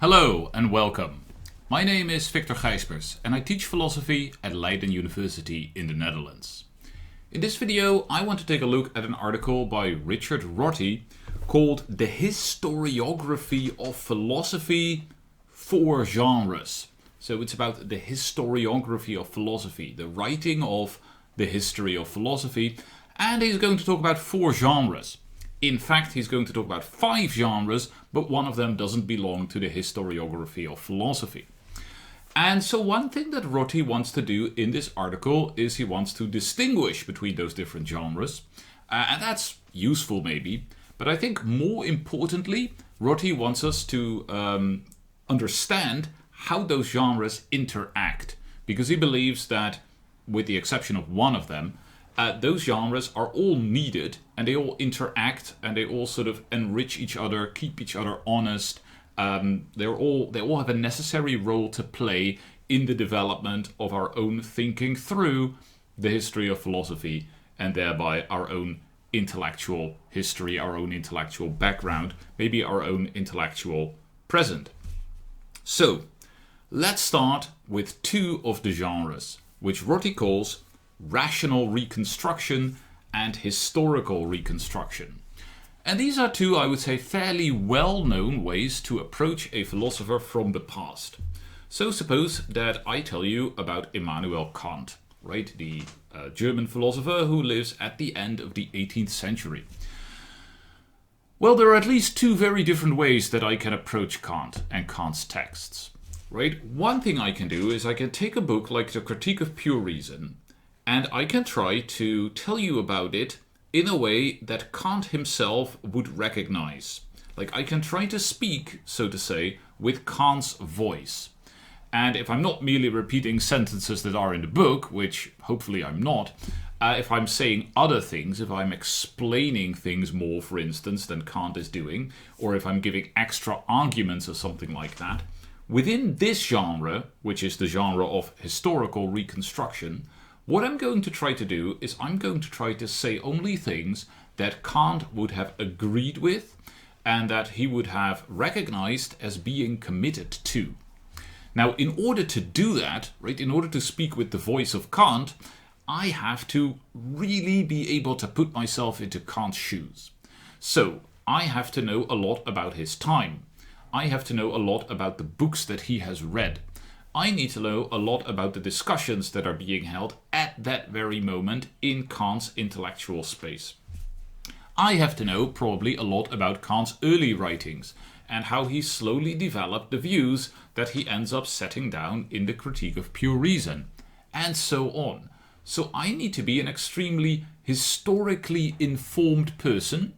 Hello and welcome. My name is Victor Gijspers and I teach philosophy at Leiden University in the Netherlands. In this video I want to take a look at an article by Richard Rorty called The Historiography of Philosophy, 4 Genres. So it's about the historiography of philosophy, the writing of the history of philosophy, and he's going to talk about 4 genres. In fact, he's going to talk about 5 genres, but one of them doesn't belong to the historiography of philosophy. And so one thing that Rorty wants to do in this article is he wants to distinguish between those different genres. And that's useful maybe, but I think more importantly, Rorty wants us to understand how those genres interact. Because he believes that, with the exception of one of them, those genres are all needed and they all interact and they all sort of enrich each other, keep each other honest. They all have a necessary role to play in the development of our own thinking through the history of philosophy and thereby our own intellectual history, our own intellectual background, maybe our own intellectual present. So, let's start with 2 of the genres, which Rorty calls rational reconstruction and historical reconstruction. And these are 2, I would say, fairly well-known ways to approach a philosopher from the past. So suppose that I tell you about Immanuel Kant, right? The German philosopher who lives at the end of the 18th century. Well, there are at least 2 very different ways that I can approach Kant and Kant's texts, right? One thing I can do is I can take a book like the Critique of Pure Reason, and I can try to tell you about it in a way that Kant himself would recognize. Like I can try to speak, so to say, with Kant's voice. And if I'm not merely repeating sentences that are in the book, which hopefully I'm not, if I'm saying other things, if I'm explaining things more, for instance, than Kant is doing, or if I'm giving extra arguments or something like that, within this genre, which is the genre of historical reconstruction, what I'm going to try to do is I'm going to try to say only things that Kant would have agreed with and that he would have recognized as being committed to. Now, in order to do that, right, in order to speak with the voice of Kant, I have to really be able to put myself into Kant's shoes. So, I have to know a lot about his time. I have to know a lot about the books that he has read. I need to know a lot about the discussions that are being held at that very moment in Kant's intellectual space. I have to know probably a lot about Kant's early writings and how he slowly developed the views that he ends up setting down in the Critique of Pure Reason, and so on. So I need to be an extremely historically informed person,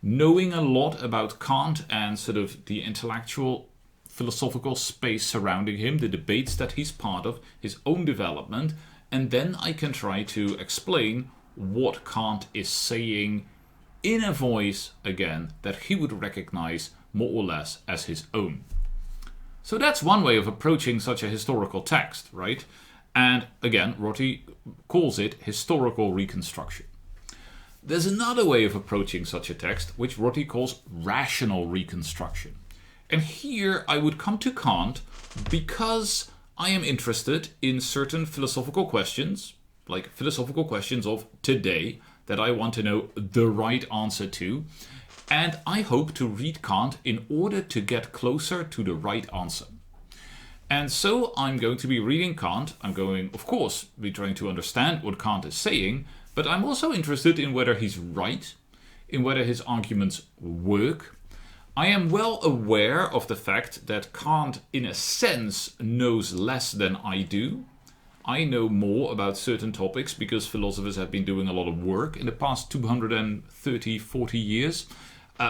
knowing a lot about Kant and sort of the intellectual philosophical space surrounding him, the debates that he's part of, his own development, and then I can try to explain what Kant is saying in a voice, again, that he would recognize more or less as his own. So that's one way of approaching such a historical text, right? And again, Rorty calls it historical reconstruction. There's another way of approaching such a text, which Rorty calls rational reconstruction. And here I would come to Kant because I am interested in certain philosophical questions, like philosophical questions of today, that I want to know the right answer to. And I hope to read Kant in order to get closer to the right answer. And so I'm going to be reading Kant. I'm going, of course, be trying to understand what Kant is saying, but I'm also interested in whether he's right, in whether his arguments work. I am well aware of the fact that Kant, in a sense, knows less than I do. I know more about certain topics because philosophers have been doing a lot of work in the past 230, 40 years.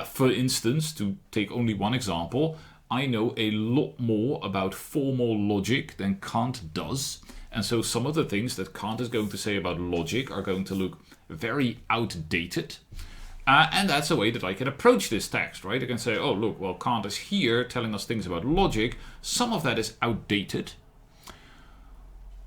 For instance, to take only one example, I know a lot more about formal logic than Kant does. And so some of the things that Kant is going to say about logic are going to look very outdated. And that's a way that I can approach this text, right? I can say, oh, look, well, Kant is here telling us things about logic. Some of that is outdated.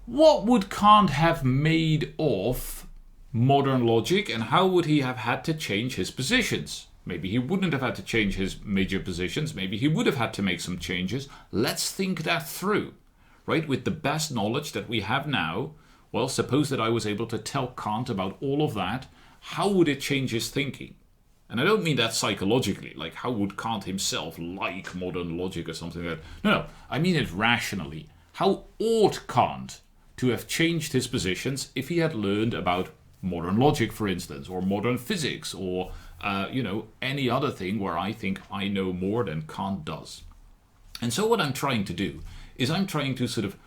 What would Kant have made of modern logic and how would he have had to change his positions? Maybe he wouldn't have had to change his major positions. Maybe he would have had to make some changes. Let's think that through, right? With the best knowledge that we have now, well, suppose that I was able to tell Kant about all of that. How would it change his thinking? And I don't mean that psychologically, like how would Kant himself like modern logic or something like that. No, I mean it rationally. How ought Kant to have changed his positions if he had learned about modern logic, for instance, or modern physics, or any other thing where I think I know more than Kant does? And so what I'm trying to do is I'm trying to sort of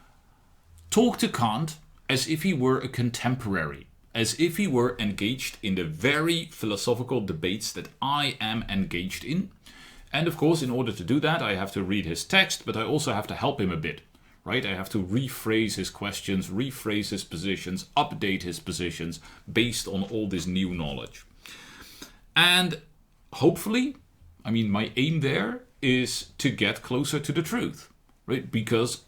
talk to Kant as if he were a contemporary, as if he were engaged in the very philosophical debates that I am engaged in. And of course, in order to do that, I have to read his text, but I also have to help him a bit, right? I have to rephrase his questions, rephrase his positions, update his positions based on all this new knowledge. And hopefully, my aim there is to get closer to the truth, right? Because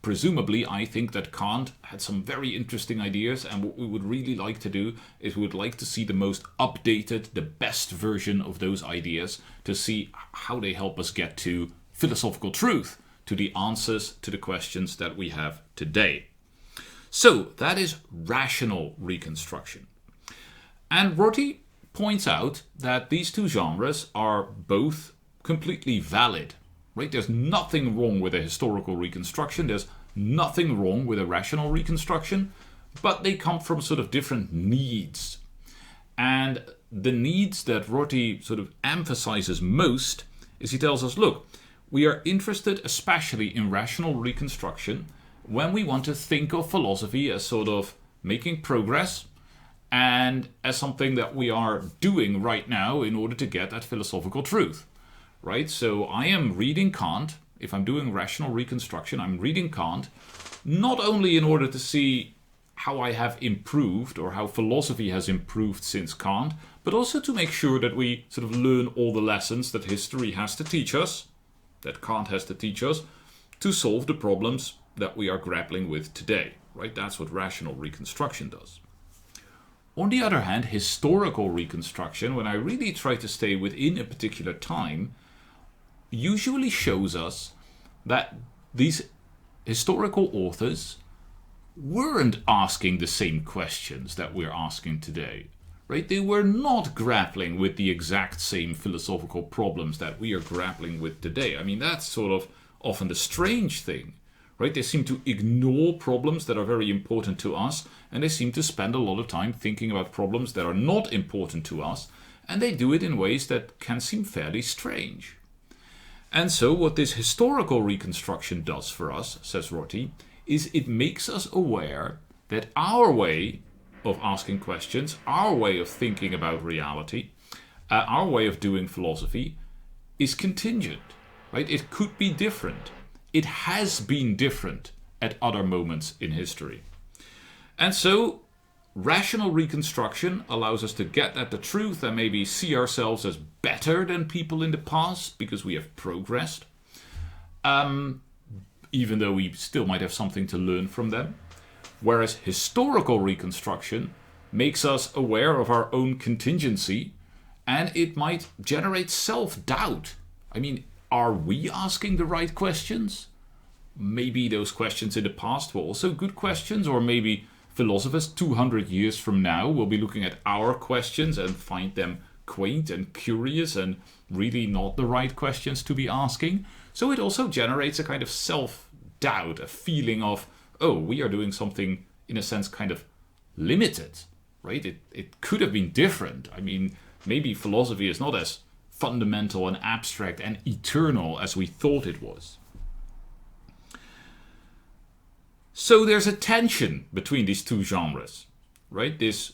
presumably, I think that Kant had some very interesting ideas, and what we would really like to do is we would like to see the most updated, the best version of those ideas to see how they help us get to philosophical truth, to the answers to the questions that we have today. So that is rational reconstruction. And Rorty points out that these two genres are both completely valid. Right? There's nothing wrong with a historical reconstruction. There's nothing wrong with a rational reconstruction, but they come from sort of different needs. And the needs that Rorty sort of emphasizes most is he tells us, look, we are interested especially in rational reconstruction when we want to think of philosophy as sort of making progress and as something that we are doing right now in order to get at philosophical truth. Right, so I am reading Kant. If I'm doing rational reconstruction, I'm reading Kant not only in order to see how I have improved or how philosophy has improved since Kant, but also to make sure that we sort of learn all the lessons that history has to teach us, that Kant has to teach us, to solve the problems that we are grappling with today. Right, that's what rational reconstruction does. On the other hand, historical reconstruction, when I really try to stay within a particular time, usually shows us that these historical authors weren't asking the same questions that we're asking today, right? They were not grappling with the exact same philosophical problems that we are grappling with today. That's sort of often the strange thing, right? They seem to ignore problems that are very important to us, and they seem to spend a lot of time thinking about problems that are not important to us, and they do it in ways that can seem fairly strange. And so what this historical reconstruction does for us, says Rorty, is it makes us aware that our way of asking questions, our way of thinking about reality, our way of doing philosophy is contingent, right? It could be different. It has been different at other moments in history. And so rational reconstruction allows us to get at the truth and maybe see ourselves as better than people in the past because we have progressed, even though we still might have something to learn from them. Whereas historical reconstruction makes us aware of our own contingency, and it might generate self-doubt. Are we asking the right questions? Maybe those questions in the past were also good questions, or maybe philosophers 200 years from now will be looking at our questions and find them quaint and curious and really not the right questions to be asking. So it also generates a kind of self-doubt, a feeling of, oh, we are doing something in a sense kind of limited, right? It could have been different. Maybe philosophy is not as fundamental and abstract and eternal as we thought it was. So there's a tension between these two genres, right? This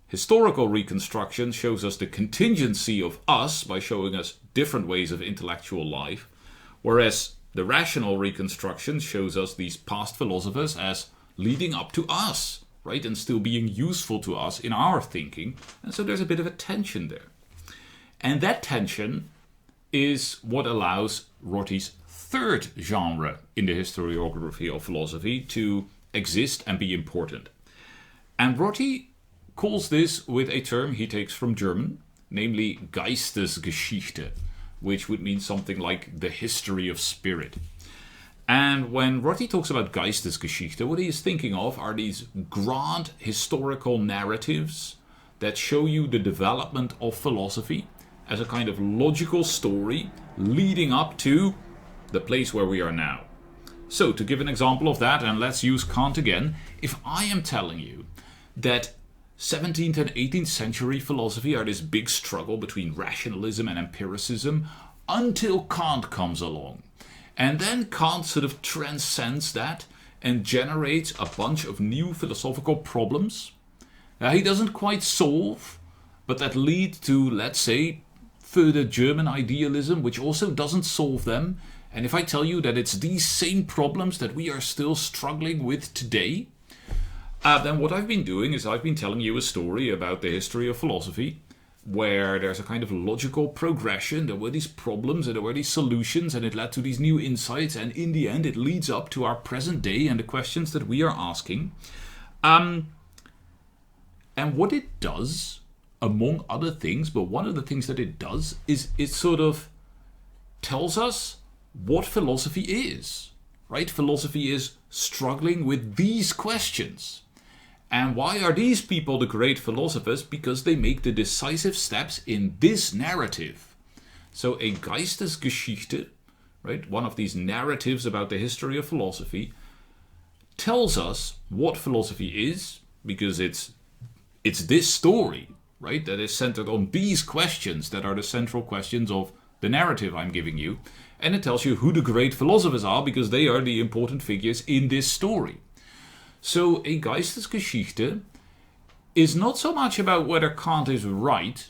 historical reconstruction shows us the contingency of us by showing us different ways of intellectual life, whereas the rational reconstruction shows us these past philosophers as leading up to us, right? And still being useful to us in our thinking. And so there's a bit of a tension there. And that tension is what allows Rorty's third genre in the historiography of philosophy to exist and be important. And Rorty calls this with a term he takes from German, namely Geistesgeschichte, which would mean something like the history of spirit. And when Rorty talks about Geistesgeschichte, what he is thinking of are these grand historical narratives that show you the development of philosophy as a kind of logical story leading up to the place where we are now. So, to give an example of that, and let's use Kant again, if I am telling you that 17th and 18th century philosophy are this big struggle between rationalism and empiricism until Kant comes along, and then Kant sort of transcends that and generates a bunch of new philosophical problems that he doesn't quite solve, but that lead to, let's say, further German idealism, which also doesn't solve them. And if I tell you that it's these same problems that we are still struggling with today, then what I've been doing is I've been telling you a story about the history of philosophy, where there's a kind of logical progression. There were these problems and there were these solutions, and it led to these new insights, and in the end it leads up to our present day and the questions that we are asking. And what it does, among other things, but one of the things that it does is it sort of tells us what philosophy is, right? Philosophy is struggling with these questions. And why are these people the great philosophers? Because they make the decisive steps in this narrative. So a Geistesgeschichte, right, one of these narratives about the history of philosophy, tells us what philosophy is, because it's this story, right, that is centered on these questions that are the central questions of the narrative I'm giving you. And it tells you who the great philosophers are, because they are the important figures in this story. So a Geistesgeschichte is not so much about whether Kant is right.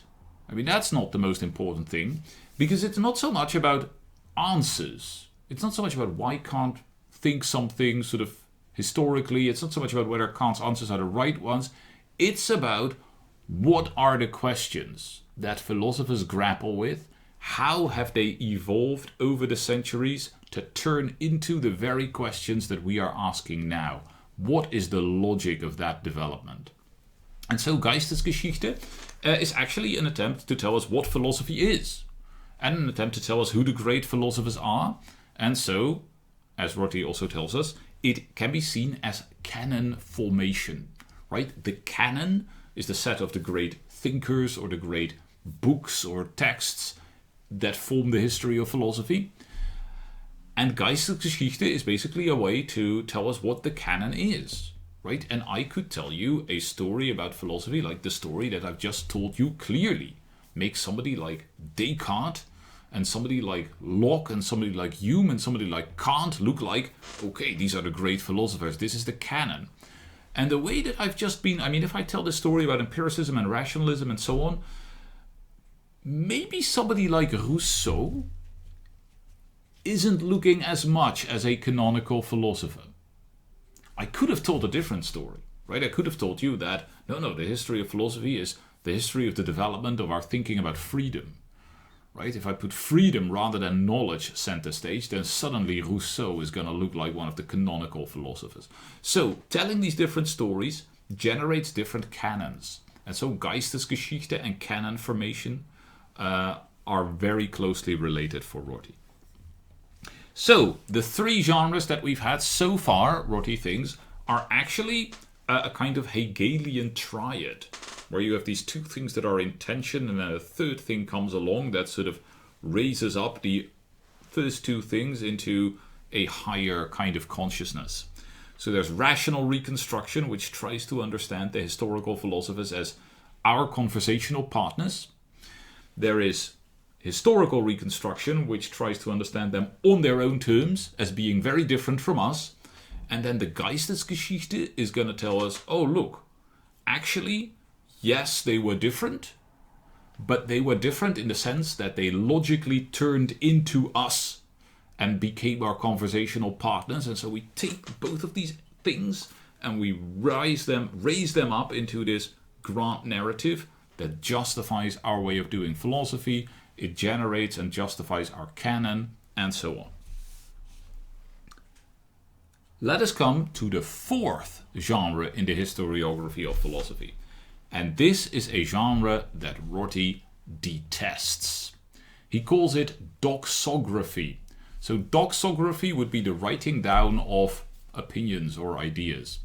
I mean, that's not the most important thing, because it's not so much about answers. It's not so much about why Kant thinks something sort of historically. It's not so much about whether Kant's answers are the right ones. It's about what are the questions that philosophers grapple with. How have they evolved over the centuries to turn into the very questions that we are asking now? What is the logic of that development? And so Geistesgeschichte is actually an attempt to tell us what philosophy is, and an attempt to tell us who the great philosophers are. And so, as Rorty also tells us, it can be seen as canon formation, right? The canon is the set of the great thinkers or the great books or texts that form the history of philosophy. And Geistesgeschichte is basically a way to tell us what the canon is, right? And I could tell you a story about philosophy, like the story that I've just told you clearly. Make somebody like Descartes and somebody like Locke and somebody like Hume and somebody like Kant look like, okay, these are the great philosophers. This is the canon. And the way that I've just been, I mean, if I tell this story about empiricism and rationalism and so on, maybe somebody like Rousseau isn't looking as much as a canonical philosopher. I could have told a different story, right? I could have told you that, no, the history of philosophy is the history of the development of our thinking about freedom, right? If I put freedom rather than knowledge center stage, then suddenly Rousseau is going to look like one of the canonical philosophers. So, telling these different stories generates different canons. And so Geistesgeschichte and canon formation are very closely related for Rorty. So, the three genres that we've had so far, Rorty thinks, are actually a kind of Hegelian triad, where you have these two things that are in tension, and then a third thing comes along that sort of raises up the first two things into a higher kind of consciousness. So there's rational reconstruction, which tries to understand the historical philosophers as our conversational partners. There is historical reconstruction, which tries to understand them on their own terms as being very different from us. And then the Geistesgeschichte is going to tell us, oh, look, actually, yes, they were different, but they were different in the sense that they logically turned into us and became our conversational partners. And so we take both of these things and we raise them up into this grand narrative that justifies our way of doing philosophy. It generates and justifies our canon, and so on. Let us come to the fourth genre in the historiography of philosophy. And this is a genre that Rorty detests. He calls it doxography. So doxography would be the writing down of opinions or ideas.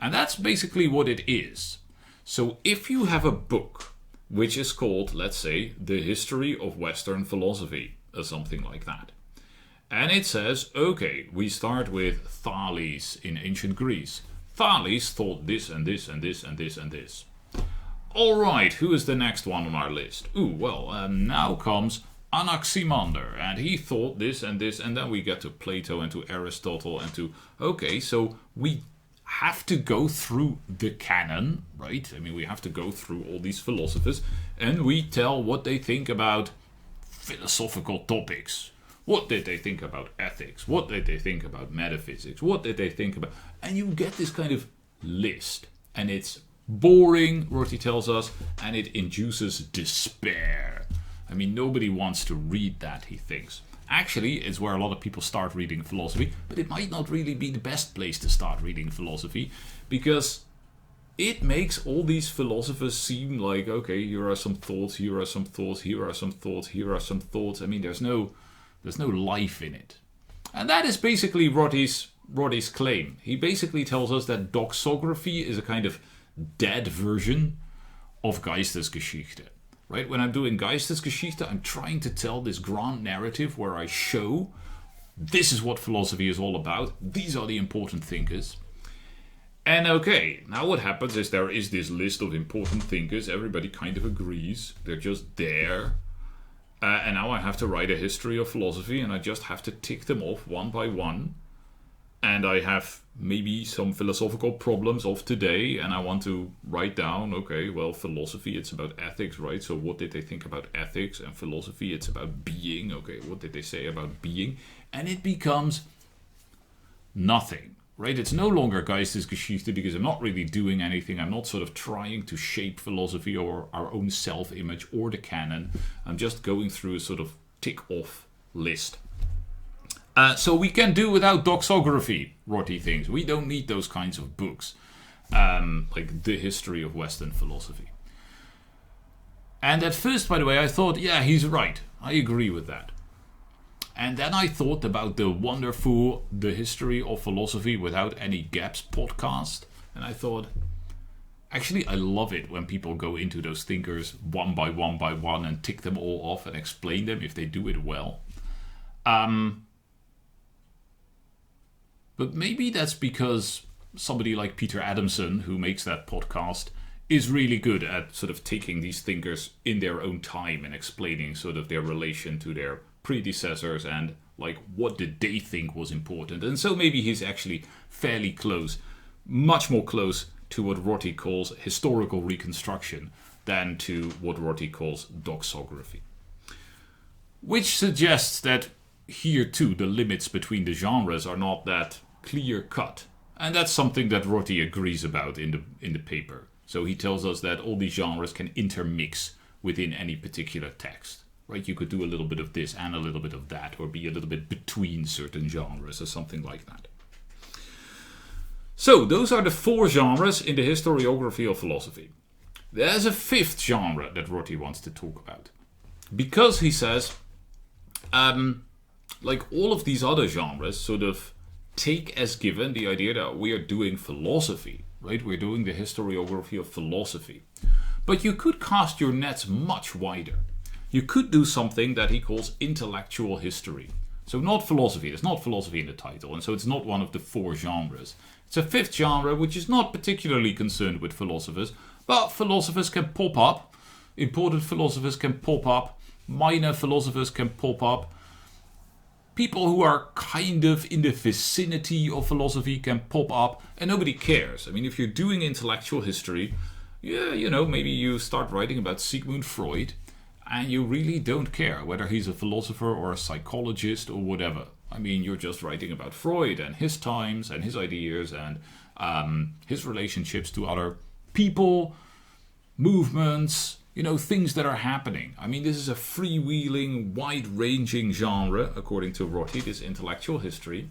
And that's basically what it is. So if you have a book which is called, let's say, The History of Western Philosophy, or something like that. And it says, okay, we start with Thales in ancient Greece. Thales thought this and this and this and this and this. Alright, who is the next one on our list? Now comes Anaximander, and he thought this, and then we get to Plato and to Aristotle and to... Okay, so we have to go through the canon, right? I mean, we have to go through all these philosophers, and we tell what they think about philosophical topics. What did they think about ethics? What did they think about metaphysics? What did they think about... And you get this kind of list, and it's boring, Rorty tells us, and it induces despair. I mean, nobody wants to read that, he thinks. Actually, it's where a lot of people start reading philosophy, but it might not really be the best place to start reading philosophy, because it makes all these philosophers seem like, okay, here are some thoughts, here are some thoughts, here are some thoughts, here are some thoughts. I mean, there's no life in it. And that is basically Rorty's claim. He basically tells us that doxography is a kind of dead version of Geistesgeschichte. Right? When I'm doing Geistesgeschichte, I'm trying to tell this grand narrative where I show this is what philosophy is all about. These are the important thinkers. And okay, now what happens is there is this list of important thinkers. Everybody kind of agrees. They're just there. And now I have to write a history of philosophy, and I just have to tick them off one by one. And I have maybe some philosophical problems of today, and I want to write down, okay, well, philosophy, it's about ethics, right? So what did they think about ethics? And philosophy, it's about being. Okay, what did they say about being? And it becomes nothing, right? It's no longer Geistesgeschichte because I'm not really doing anything. I'm not sort of trying to shape philosophy or our own self-image or the canon. I'm just going through a sort of tick-off list. So we can do without doxography, Rorty thinks. We don't need those kinds of books, like The History of Western Philosophy. And at first, by the way, I thought, yeah, he's right. I agree with that. And then I thought about the wonderful The History of Philosophy Without Any Gaps podcast. And I thought, actually, I love it when people go into those thinkers one by one and tick them all off and explain them if they do it well. But maybe that's because somebody like Peter Adamson, who makes that podcast, is really good at sort of taking these thinkers in their own time and explaining sort of their relation to their predecessors and like what did they think was important. And so maybe he's actually fairly close, much more close to what Rorty calls historical reconstruction than to what Rorty calls doxography. Which suggests that here too the limits between the genres are not that clear cut, and that's something that Rorty agrees about in the paper. So he tells us that all these genres can intermix within any particular text, right? You could do a little bit of this and a little bit of that, or be a little bit between certain genres or something like that. So those are the four genres in the historiography of philosophy. There's a fifth genre that Rorty wants to talk about, because he says like all of these other genres sort of take as given the idea that we are doing philosophy, right? We're doing the historiography of philosophy. But you could cast your nets much wider. You could do something that he calls intellectual history. So not philosophy, there's not philosophy in the title, and so it's not one of the four genres. It's a fifth genre which is not particularly concerned with philosophers, but philosophers can pop up, important philosophers can pop up, minor philosophers can pop up, people who are kind of in the vicinity of philosophy can pop up, and nobody cares. I mean, if you're doing intellectual history, yeah, you know, maybe you start writing about Sigmund Freud, and you really don't care whether he's a philosopher or a psychologist or whatever. I mean, you're just writing about Freud and his times and his ideas and his relationships to other people, movements, you know, things that are happening. I mean, this is a freewheeling, wide-ranging genre, according to Rorty, this intellectual history.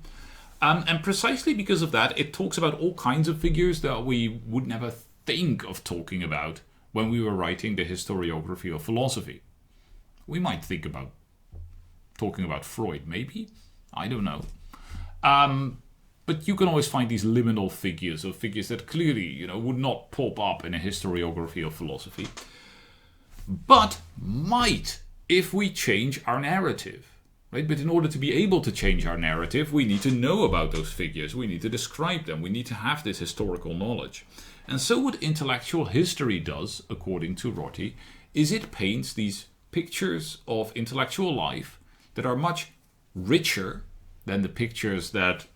And precisely because of that, it talks about all kinds of figures that we would never think of talking about when we were writing the Historiography of philosophy. We might think about talking about Freud, maybe? I don't know. But you can always find these liminal figures, or figures that clearly, would not pop up in a historiography of philosophy, but might if we change our narrative. Right? But in order to be able to change our narrative, we need to know about those figures. We need to describe them. We need to have this historical knowledge. And so what intellectual history does, according to Rorty, is it paints these pictures of intellectual life that are much richer than the pictures that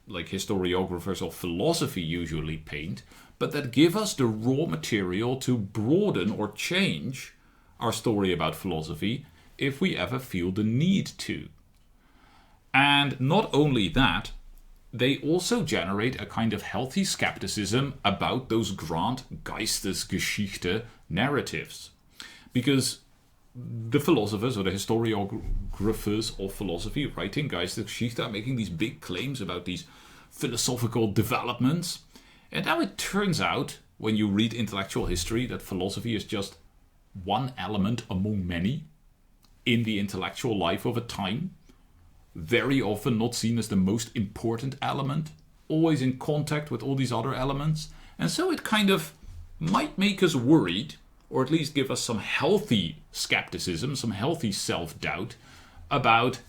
like historiographers of philosophy usually paint, but that give us the raw material to broaden or change our story about philosophy if we ever feel the need to. And not only that, they also generate a kind of healthy skepticism about those grand Geistesgeschichte narratives. Because the philosophers or the historiographers of philosophy writing Geistesgeschichte are making these big claims about these philosophical developments. And now it turns out, when you read intellectual history, that philosophy is just one element among many in the intellectual life of a time. Very often not seen as the most important element, always in contact with all these other elements. And so it kind of might make us worried, or at least give us some healthy skepticism, some healthy self-doubt about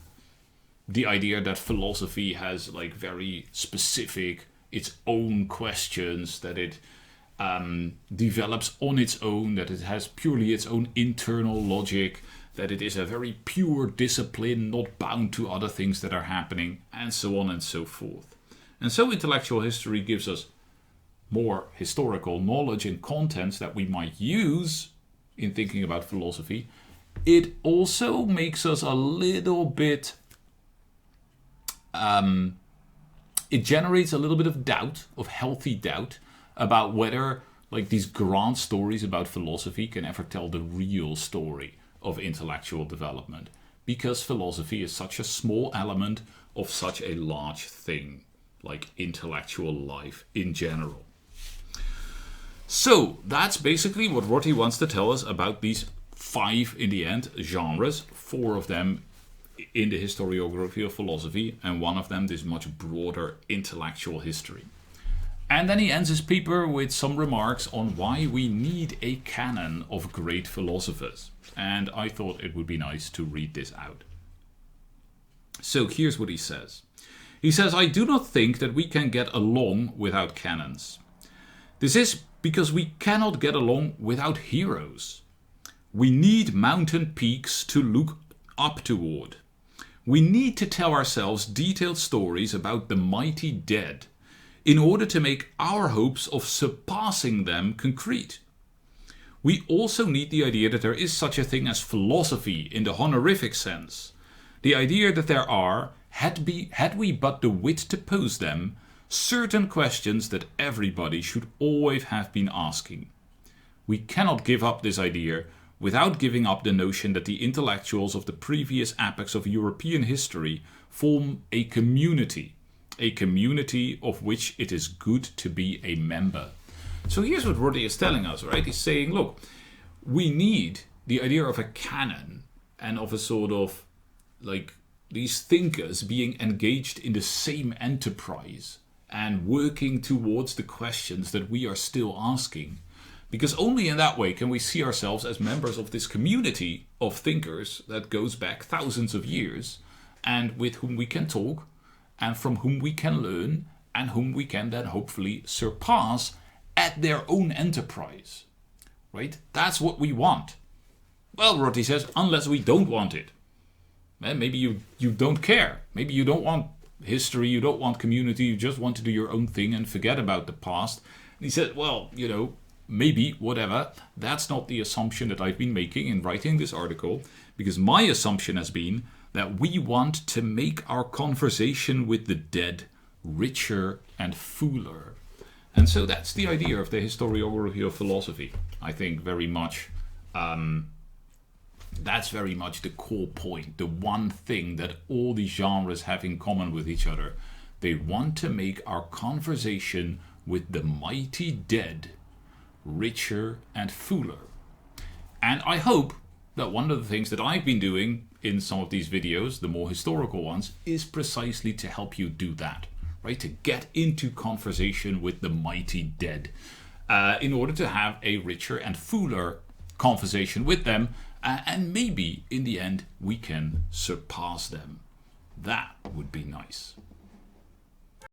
the idea that philosophy has like very specific, its own questions, that it develops on its own, that it has purely its own internal logic, that it is a very pure discipline, not bound to other things that are happening, and so on and so forth. And so intellectual history gives us more historical knowledge and contents that we might use in thinking about philosophy. It also makes us a little bit... it generates a little bit of doubt, of healthy doubt, about whether like these grand stories about philosophy can ever tell the real story of intellectual development, because philosophy is such a small element of such a large thing like intellectual life in general. So that's basically what Rorty wants to tell us about these 5, in the end, genres, 4 of them in the historiography of philosophy, and 1 of them this much broader intellectual history. And then he ends his paper with some remarks on why we need a canon of great philosophers. And I thought it would be nice to read this out. So here's what he says. He says, I do not think that we can get along without canons. This is because we cannot get along without heroes. We need mountain peaks to look up toward. We need to tell ourselves detailed stories about the mighty dead in order to make our hopes of surpassing them concrete. We also need the idea that there is such a thing as philosophy in the honorific sense. The idea that there are, had we but the wit to pose them, certain questions that everybody should always have been asking. We cannot give up this idea without giving up the notion that the intellectuals of the previous epochs of European history form a community of which it is good to be a member. So here's what Rorty is telling us, right? He's saying, look, we need the idea of a canon and of a sort of like these thinkers being engaged in the same enterprise and working towards the questions that we are still asking. Because only in that way can we see ourselves as members of this community of thinkers that goes back thousands of years, and with whom we can talk, and from whom we can learn, and whom we can then hopefully surpass at their own enterprise. Right? That's what we want. Well, Rorty says, unless we don't want it. Maybe you don't care. Maybe you don't want history, you don't want community, you just want to do your own thing and forget about the past. And he said, well, maybe, whatever. That's not the assumption that I've been making in writing this article, because my assumption has been that we want to make our conversation with the dead richer and fuller. And so that's the idea of the historiography of philosophy. I think very much, that's very much the core point, the one thing that all these genres have in common with each other. They want to make our conversation with the mighty dead richer and fuller. And I hope that one of the things that I've been doing in some of these videos, the more historical ones, is precisely to help you do that, right? To get into conversation with the mighty dead in order to have a richer and fuller conversation with them, and maybe in the end we can surpass them. That would be nice.